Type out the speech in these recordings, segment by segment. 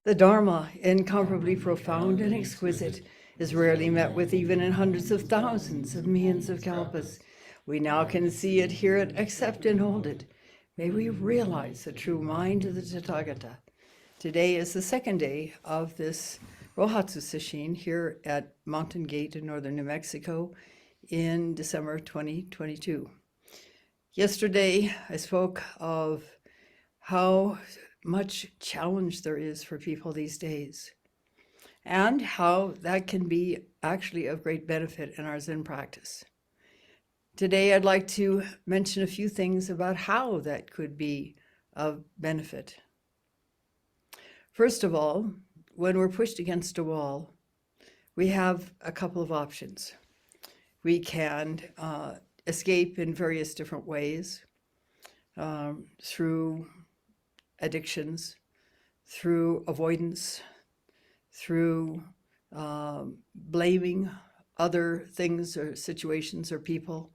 The Dharma, incomparably profound and exquisite, is rarely met with even in hundreds of thousands of millions of kalpas. We now can see it, hear it, accept and hold it. May we realize the true mind of the Tathagata. Today is the second day of this Rohatsu Sesshin here at Mountain Gate in northern New Mexico in December 2022. Yesterday, I spoke of how much challenge there is for people these days, and how that can be actually of great benefit in our Zen practice. Today, I'd like to mention a few things about how that could be of benefit. First of all, when we're pushed against a wall, we have a couple of options. We can escape in various different ways, through addictions, through avoidance, through blaming other things or situations or people.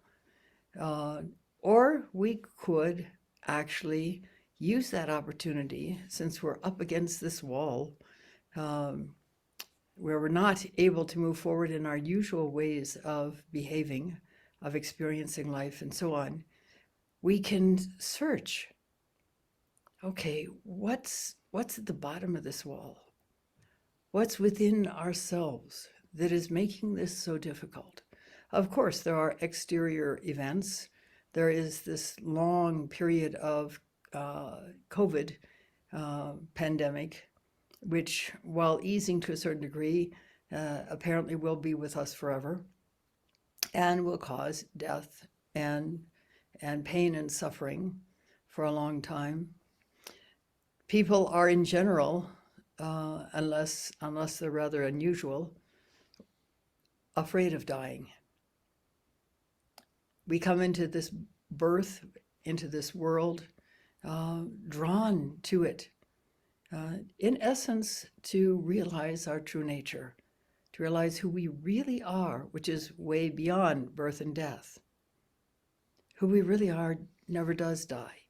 Or we could actually use that opportunity, since we're up against this wall, where we're not able to move forward in our usual ways of behaving, of experiencing life and so on. We can search, okay, what's at the bottom of this wall? What's within ourselves that is making this so difficult? Of course, there are exterior events. There is this long period of COVID pandemic, which, while easing to a certain degree, apparently will be with us forever and will cause death and pain and suffering for a long time. People are in general, unless they're rather unusual, afraid of dying. We come into this birth, into this world, drawn to it, in essence, to realize our true nature, to realize who we really are, which is way beyond birth and death. Who we really are never does die,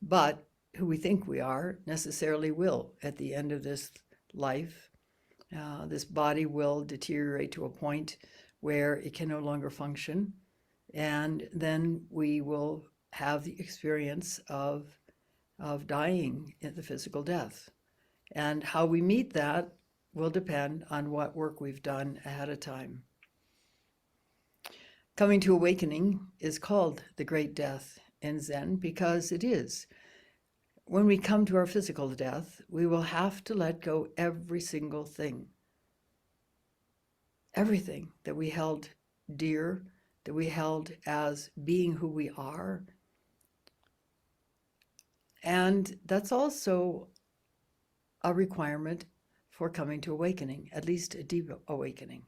but who we think we are necessarily will at the end of this life. This body will deteriorate to a point where it can no longer function, and then we will have the experience of dying in the physical death. And how we meet that will depend on what work we've done ahead of time. Coming to awakening is called the Great Death in Zen because it is. When we come to our physical death, we will have to let go every single thing. Everything that we held dear, that we held as being who we are. And that's also a requirement for coming to awakening, at least a deep awakening.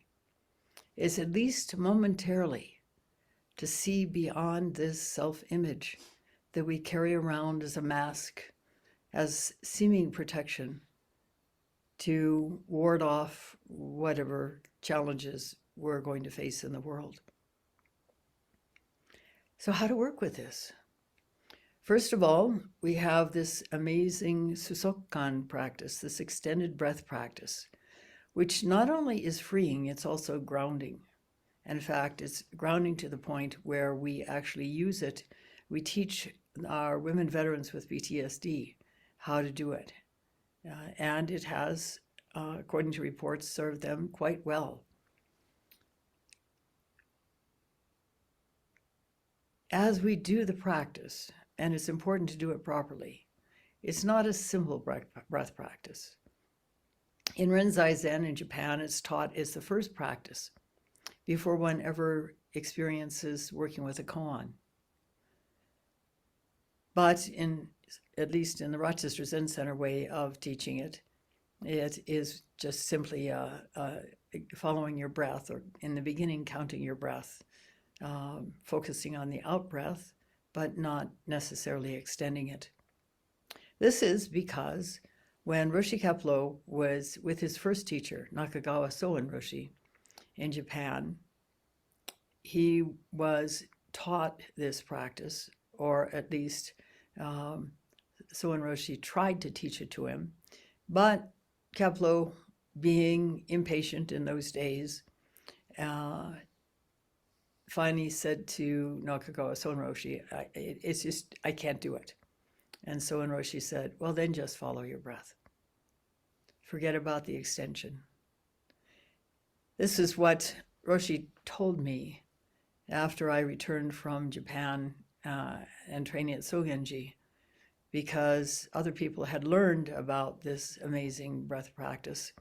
Is at least momentarily to see beyond this self-image that we carry around as a mask, as seeming protection to ward off whatever challenges we're going to face in the world. So how to work with this? First of all, we have this amazing Susok'kan practice, this extended breath practice, which not only is freeing, it's also grounding. In fact, it's grounding to the point where we actually use it. We teach our women veterans with PTSD how to do it. And it has, according to reports, served them quite well. As we do the practice, and it's important to do it properly, it's not a simple breath practice. In Zazen in Japan, it's taught as the first practice before one ever experiences working with a koan. But at least in the Rochester Zen Center way of teaching it, it is just simply following your breath, or in the beginning counting your breath, focusing on the out breath, but not necessarily extending it. This is because when Roshi Keplo was with his first teacher, Nakagawa Soen Roshi, in Japan, he was taught this practice, or at least Soen Roshi tried to teach it to him, but Kepler, being impatient in those days, finally said to Nakagawa Sonroshi, it's just, I can't do it. And Sonroshi said, well, then just follow your breath. Forget about the extension. This is what Roshi told me after I returned from Japan and training at Sogenji, because other people had learned about this amazing breath practice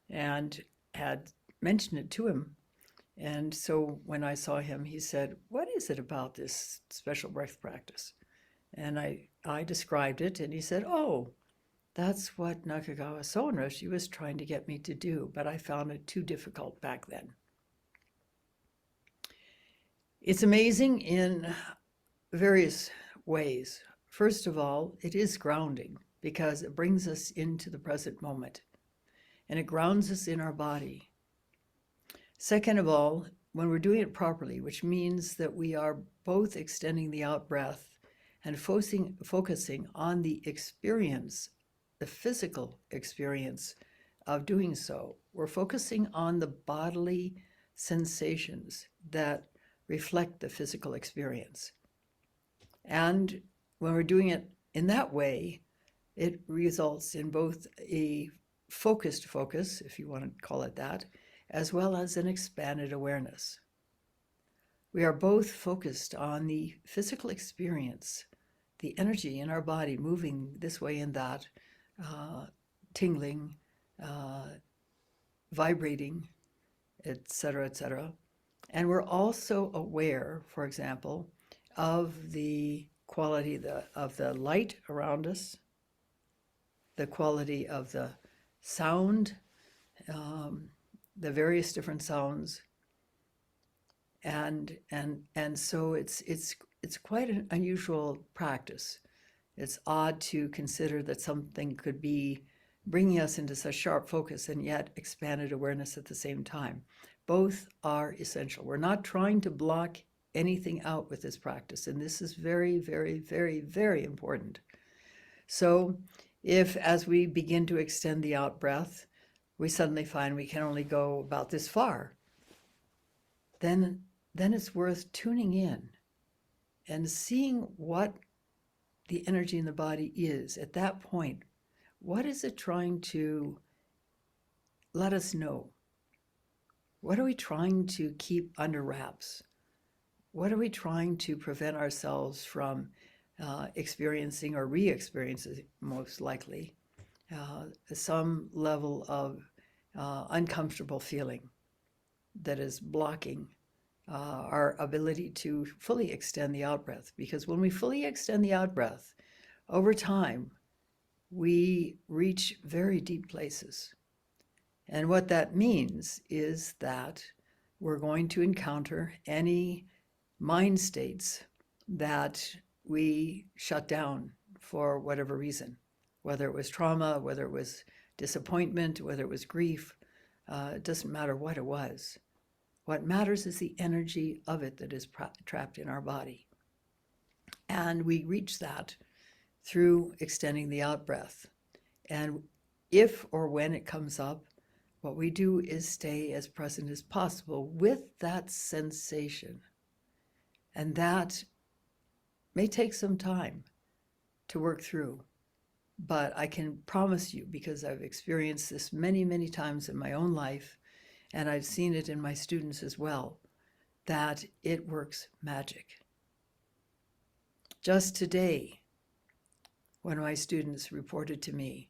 and had mentioned it to him. And so when I saw him, he said, what is it about this special breath practice? And I described it, and he said, oh, that's what Nakagawa Sonroshi was trying to get me to do, but I found it too difficult back then. It's amazing in various ways. First of all, it is grounding because it brings us into the present moment and it grounds us in our body. Second of all, when we're doing it properly, which means that we are both extending the out breath and focusing on the experience, the physical experience of doing so, we're focusing on the bodily sensations that reflect the physical experience. And when we're doing it in that way, it results in both a focused focus, if you want to call it that, as well as an expanded awareness. We are both focused on the physical experience, the energy in our body moving this way and that, tingling, vibrating, etc., etc. And we're also aware, for example, of the quality of the light around us, the quality of the sound, the various different sounds, and so it's quite an unusual practice. It's odd to consider that something could be bringing us into such sharp focus and yet expanded awareness at the same time. Both are essential. We're not trying to block anything out with this practice, and this is very, very, very, very important. So if, as we begin to extend the out breath, we suddenly find we can only go about this far, then it's worth tuning in and seeing what the energy in the body is at that point. What is it trying to let us know? What are we trying to keep under wraps? What are we trying to prevent ourselves from experiencing or re-experiencing, most likely, some level of uncomfortable feeling that is blocking our ability to fully extend the out-breath? Because when we fully extend the out-breath, over time, we reach very deep places. And what that means is that we're going to encounter any mind states that we shut down for whatever reason, whether it was trauma, whether it was disappointment, whether it was grief. It doesn't matter what it was. What matters is the energy of it that is trapped in our body. And we reach that through extending the out breath. And if or when it comes up, what we do is stay as present as possible with that sensation. And that may take some time to work through. But I can promise you, because I've experienced this many, many times in my own life, and I've seen it in my students as well, that it works magic. Just today, one of my students reported to me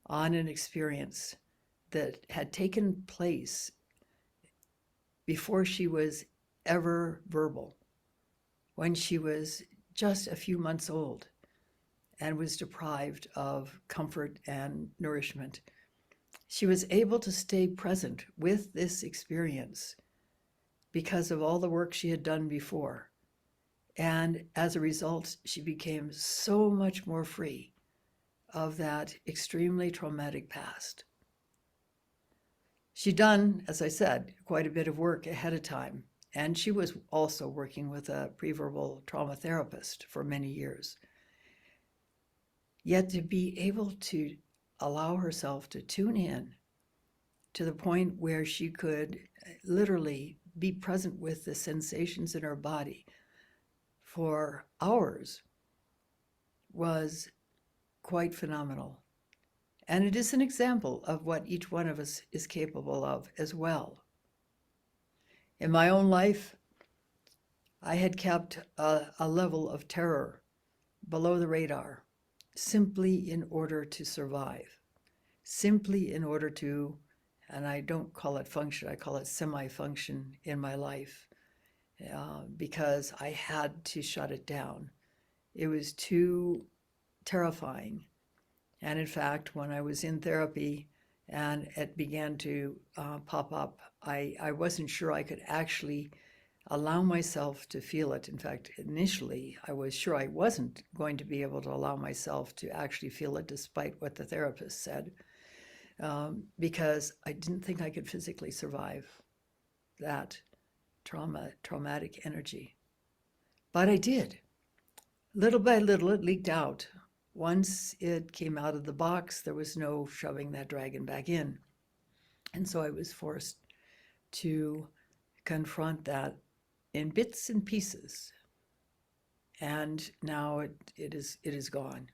on an experience that had taken place before she was ever verbal, when she was just a few months old and was deprived of comfort and nourishment. She was able to stay present with this experience because of all the work she had done before. And as a result, she became so much more free of that extremely traumatic past. She'd done, as I said, quite a bit of work ahead of time. And she was also working with a pre-verbal trauma therapist for many years. Yet to be able to allow herself to tune in to the point where she could literally be present with the sensations in her body for hours was quite phenomenal. And it is an example of what each one of us is capable of as well. In my own life, I had kept a level of terror below the radar simply in order to survive, simply in order to, and I don't call it function, I call it semi-function in my life, because I had to shut it down. It was too terrifying. And in fact, when I was in therapy and it began to pop up, I wasn't sure I could actually allow myself to feel it. In fact, initially, I was sure I wasn't going to be able to allow myself to actually feel it, despite what the therapist said, because I didn't think I could physically survive that traumatic energy. But I did. Little by little, it leaked out. Once it came out of the box, there was no shoving that dragon back in. And so I was forced to confront that in bits and pieces. And now it is gone.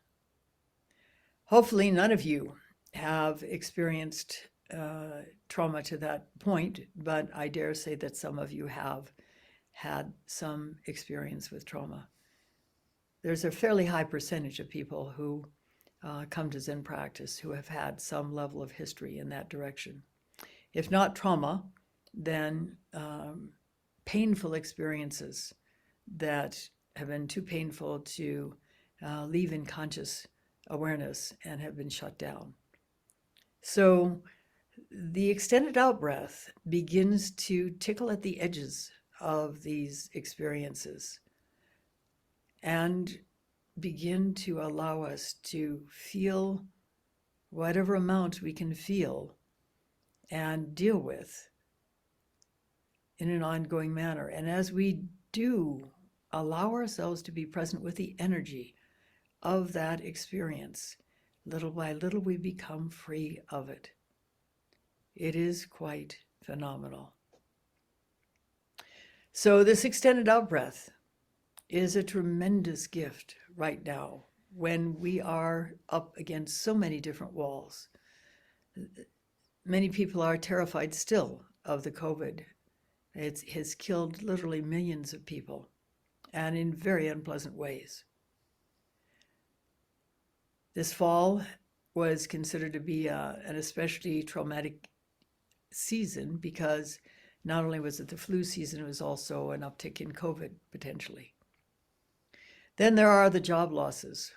Hopefully none of you have experienced trauma to that point, but I dare say that some of you have had some experience with trauma. There's a fairly high percentage of people who come to Zen practice who have had some level of history in that direction. If not trauma, then painful experiences that have been too painful to leave in conscious awareness and have been shut down. So the extended out breath begins to tickle at the edges of these experiences and begin to allow us to feel whatever amount we can feel and deal with in an ongoing manner. And as we do allow ourselves to be present with the energy of that experience, little by little we become free of it. It is quite phenomenal. So this extended out breath is a tremendous gift right now when we are up against so many different walls. Many people are terrified still of the COVID. It has killed literally millions of people, and in very unpleasant ways. This fall was considered to be an especially traumatic season because not only was it the flu season, it was also an uptick in COVID potentially. Then there are the job losses.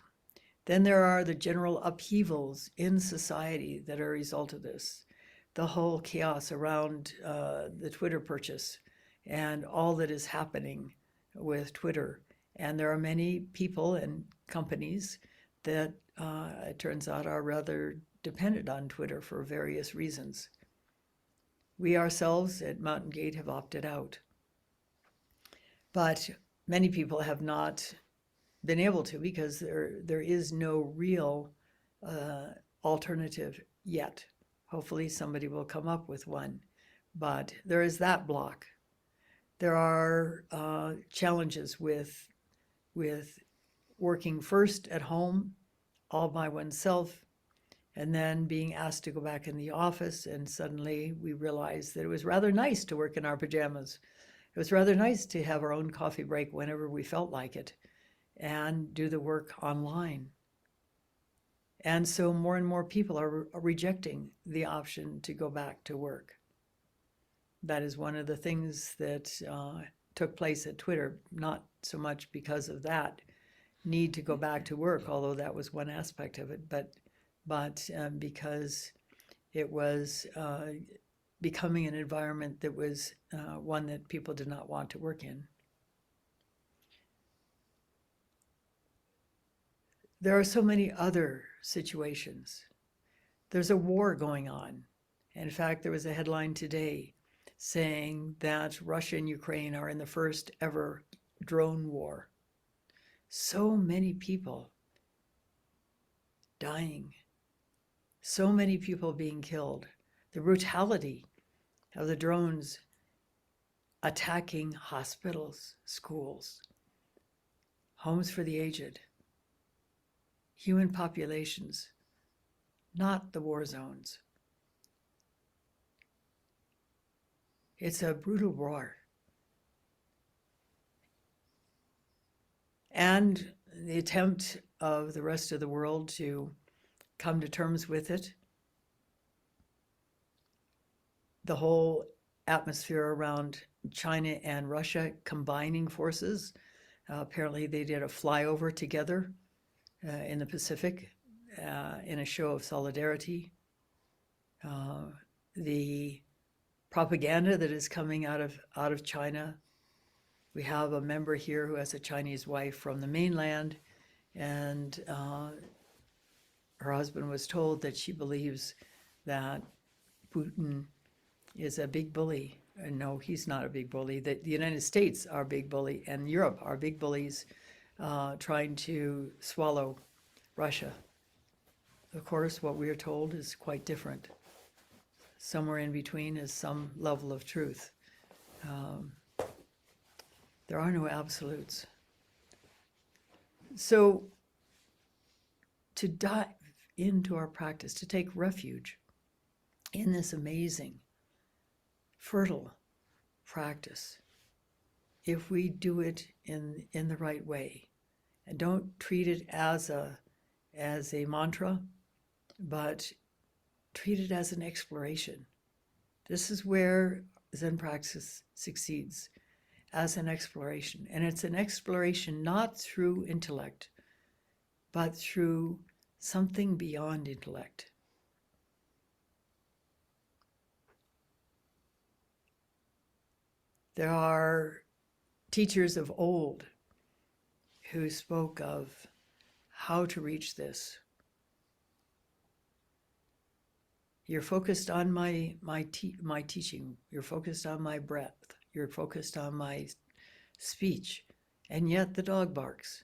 Then there are the general upheavals in society that are a result of this. The whole chaos around the Twitter purchase and all that is happening with Twitter. And there are many people and companies that it turns out are rather dependent on Twitter for various reasons. We ourselves at Mountain Gate have opted out. But many people have not been able to because there is no real alternative yet. Hopefully somebody will come up with one, but there is that block. There are challenges with working first at home all by oneself and then being asked to go back in the office, and suddenly we realized that it was rather nice to work in our pajamas. It was rather nice to have our own coffee break whenever we felt like it and do the work online. And so more and more people are rejecting the option to go back to work. That is one of the things that took place at Twitter, not so much because of that need to go back to work, although that was one aspect of it, but because it was becoming an environment that was one that people did not want to work in. There are so many other situations. There's a war going on. In fact, there was a headline today saying that Russia and Ukraine are in the first ever drone war. So many people dying, So many people being killed. The brutality of the drones attacking hospitals, schools, homes for the aged, human populations, not the war zones. It's a brutal war. And the attempt of the rest of the world to come to terms with it, the whole atmosphere around China and Russia combining forces. Apparently they did a flyover together in the Pacific in a show of solidarity. The propaganda that is coming out of China. We have a member here who has a Chinese wife from the mainland, and her husband was told that she believes that Putin is a big bully. And no, he's not a big bully. That the United States are a big bully, and Europe are big bullies trying to swallow Russia. Of course, what we are told is quite different. Somewhere in between is some level of truth. There are no absolutes. So to dive into our practice, to take refuge in this amazing, fertile practice, if we do it in the right way, and don't treat it as a mantra, but treat it as an exploration. This is where Zen practice succeeds, as an exploration. And it's an exploration not through intellect, but through something beyond intellect. There are teachers of old who spoke of how to reach this. You're focused on my teaching. You're focused on my breath. You're focused on my speech. And yet the dog barks.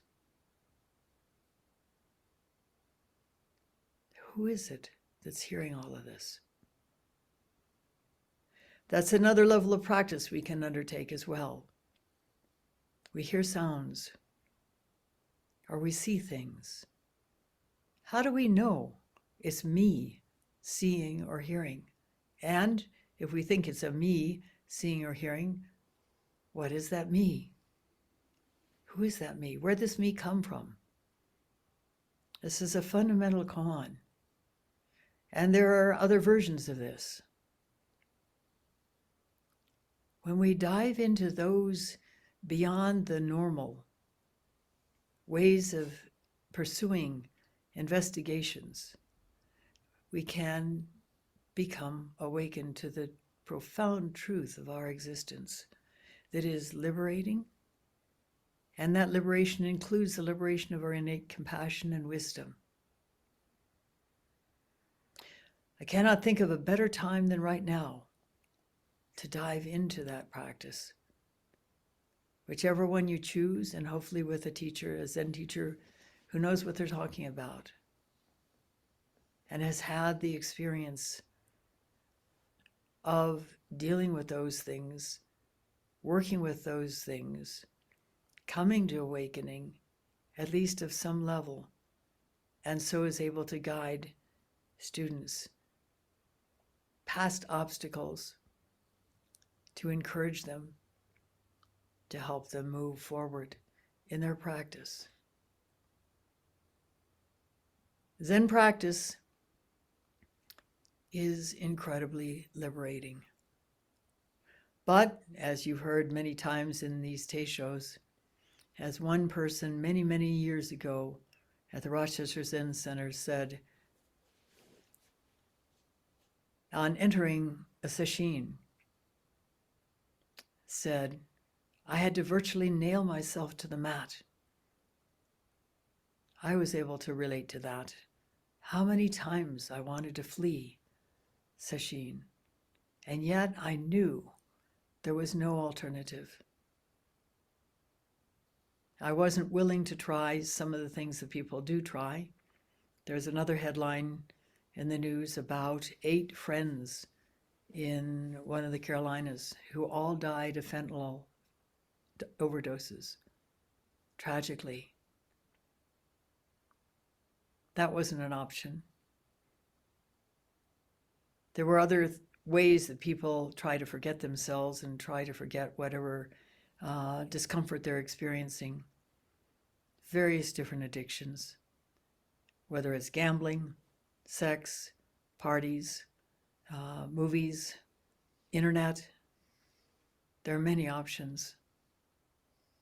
Who is it that's hearing all of this? That's another level of practice we can undertake as well. We hear sounds, or we see things. How do we know it's me seeing or hearing? And if we think it's a me seeing or hearing, what is that me? Who is that me? Where does me come from? This is a fundamental koan. And there are other versions of this. When we dive into those beyond the normal ways of pursuing investigations, we can become awakened to the profound truth of our existence that is liberating, and that liberation includes the liberation of our innate compassion and wisdom. I cannot think of a better time than right now to dive into that practice. Whichever one you choose, and hopefully with a teacher, a Zen teacher, who knows what they're talking about and has had the experience of dealing with those things, working with those things, coming to awakening, at least of some level, and so is able to guide students past obstacles, to encourage them, to help them move forward in their practice. Zen practice is incredibly liberating. But, as you've heard many times in these teishos, as one person many, many years ago at the Rochester Zen Center said, on entering a sesshin, said, I had to virtually nail myself to the mat. I was able to relate to that. How many times I wanted to flee sesshin, and yet I knew there was no alternative. I wasn't willing to try some of the things that people do try. There's another headline in the news about 8 friends in one of the Carolinas who all died of fentanyl overdoses, tragically. That wasn't an option. There were other ways that people try to forget themselves and try to forget whatever discomfort they're experiencing. Various different addictions, whether it's gambling, sex, parties, movies, internet. There are many options,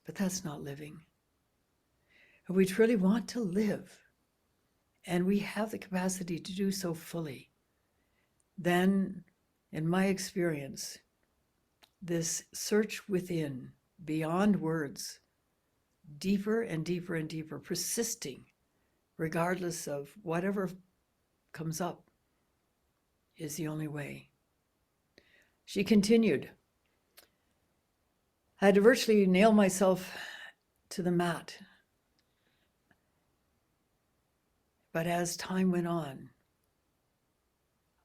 but that's not living. If we truly want to live, and we have the capacity to do so fully, then, in my experience, this search within, beyond words, deeper and deeper and deeper, persisting, regardless of whatever comes up, is the only way. She continued, I had to virtually nail myself to the mat. But as time went on,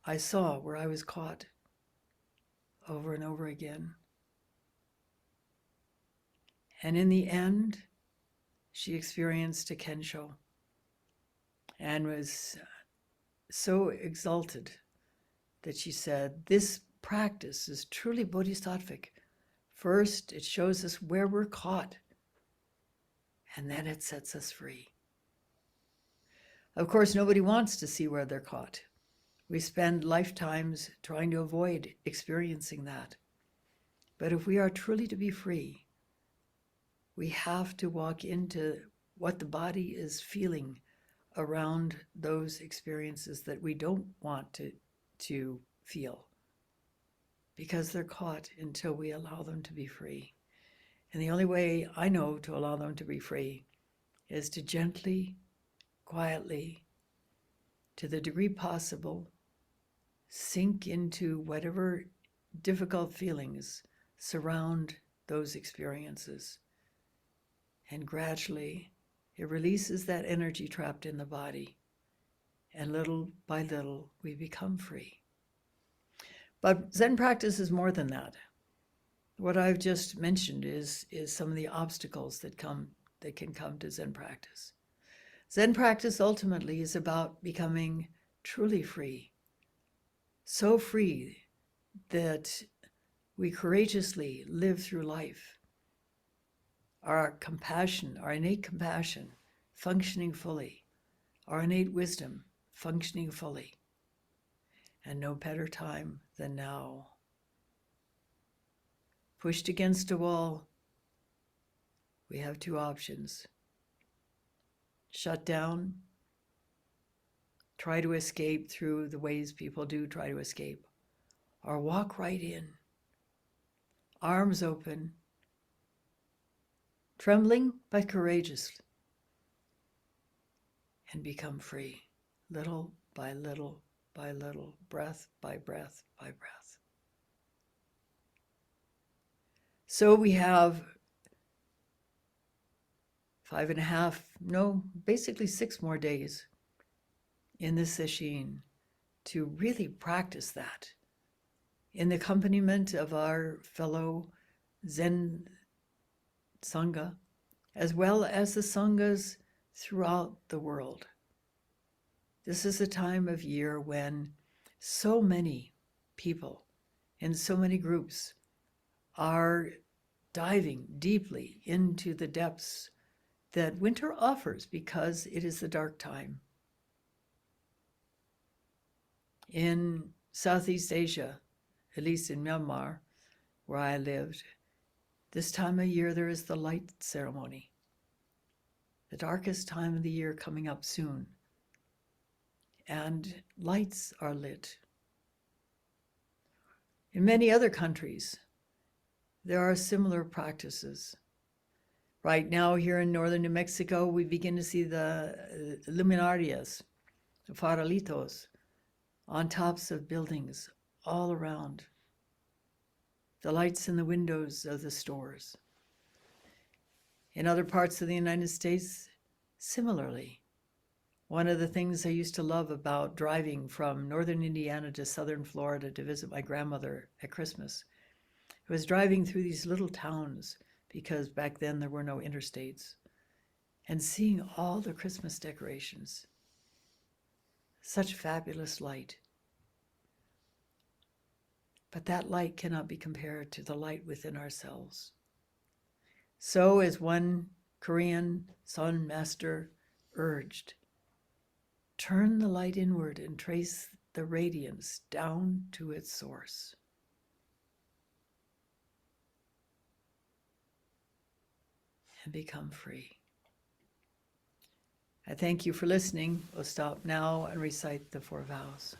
I saw where I was caught over and over again. And in the end, she experienced a Kensho and was so exalted that she said, this practice is truly bodhisattvic. First, it shows us where we're caught, and then it sets us free. Of course, nobody wants to see where they're caught. We spend lifetimes trying to avoid experiencing that. But if we are truly to be free, we have to walk into what the body is feeling around those experiences that we don't want to feel, because they're caught until we allow them to be free. And the only way I know to allow them to be free is to gently, quietly, to the degree possible, sink into whatever difficult feelings surround those experiences. And gradually, it releases that energy trapped in the body. And little by little, we become free. But Zen practice is more than that. What I've just mentioned is some of the obstacles that can come to Zen practice. Zen practice ultimately is about becoming truly free. So free that we courageously live through life. Our compassion, our innate compassion, functioning fully. Our innate wisdom, functioning fully. And no better time than now. Pushed against a wall, we have 2 options. Shut down, try to escape through the ways people do try to escape, or walk right in, arms open, trembling but courageous, and become free, little by little by little, breath by breath by breath. So we have basically 6 more days in this sesshin to really practice that in the accompaniment of our fellow Zen Sangha, as well as the Sanghas throughout the world. This is a time of year when so many people in so many groups are diving deeply into the depths that winter offers, because it is the dark time. In Southeast Asia, at least in Myanmar, where I lived, this time of year there is the light ceremony, the darkest time of the year coming up soon. And lights are lit. In many other countries, there are similar practices. Right now, here in northern New Mexico, we begin to see the luminarias, the farolitos, on tops of buildings all around. The lights in the windows of the stores. In other parts of the United States, similarly, One of the things I used to love about driving from northern Indiana to southern Florida to visit my grandmother at Christmas was driving through these little towns, because back then there were no interstates, and seeing all the Christmas decorations. Such fabulous light. But that light cannot be compared to the light within ourselves. So, as one Korean Sun master urged, turn the light inward and trace the radiance down to its source. And become free. I thank you for listening. We'll stop now and recite the 4 vows.